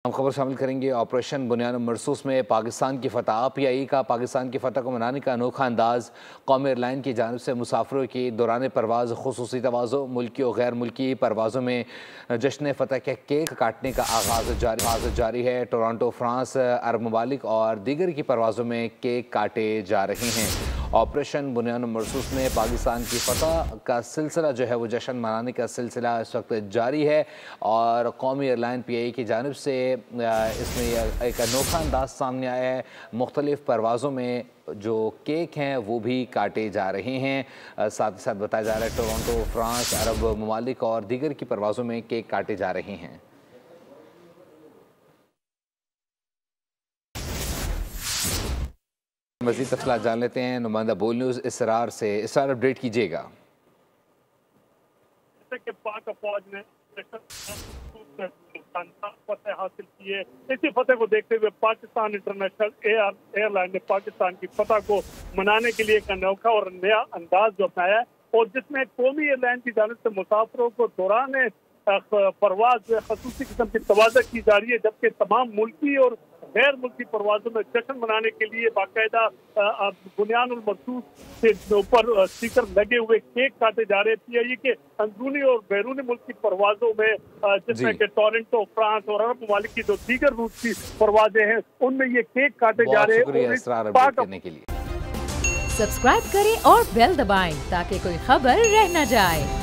हम खबर शामिल करेंगे। ऑपरेशन बुनियाद मरसूस में पाकिस्तान की फतह। PIE का पाकिस्तान की फतह को मनाने का अनोखा अंदाज। कौमी एयरलाइन की जानिब से मुसाफिरों की दौरान परवाज़ खुसूसी तवाज़ो। मुल्की और गैर मुल्की परवाज़ों में जश्न फतह के केक काटने का आगाज़ जारी है। टोरंटो, फ्रांस, अरब ममालिक और दीगर की परवाज़ों में केक काटे जा रहे हैं। ऑपरेशन बुनियाद मरसूस में पाकिस्तान की फतह का सिलसिला जो है वो जश्न मनाने का सिलसिला इस वक्त जारी है और कौमी एयरलाइन PIE की जानिब से इसमें एक अनोखा अंदाज सामने आया है। मुख्तलिफ परवाज़ों में जो केक हैं वो भी काटे जा रहे हैं। साथ ही साथ बताया जा रहा है टोरंटो, फ्रांस, अरब ममालिक और दीगर की परवाज़ों में केक काटे जा रहे हैं। मज़ीद तफ़सीलात जान लेते हैं नुमाइंदा बोल न्यूज़ इसरार से। इसरार, अपडेट कीजिएगा। पाक फौज ने फतेह हासिल की है। इसी फतेह को देखते हुए पाकिस्तान इंटरनेशनल एयरलाइन ने पाकिस्तान की फतह को मनाने के लिए एक अनोखा और नया अंदाज जो अपनाया है और जिसमें कौमी एयरलाइन की जानिब से मुसाफिरों को दौरान परवाज खसूसी किस्म की तवाज़ा की जा रही है, जबकि तमाम मुल्की और गैर मुल्की परवाजों में जश्न मनाने के लिए बाकायदा बुनियानुल मरसूस के ऊपर स्टिकर लगे हुए केक काटे जा रहे थे। ये कि अंदरूनी और बैरूनी मुल्क की परवाजों में जिसमें कि टोरंटो, फ्रांस और अरब ममालिक की जो दीगर रूट की परवाजें हैं उनमें ये केक काटे जा रहे हैं। सब्सक्राइब करें और बेल दबाएं ताकि कोई खबर रह न जाए।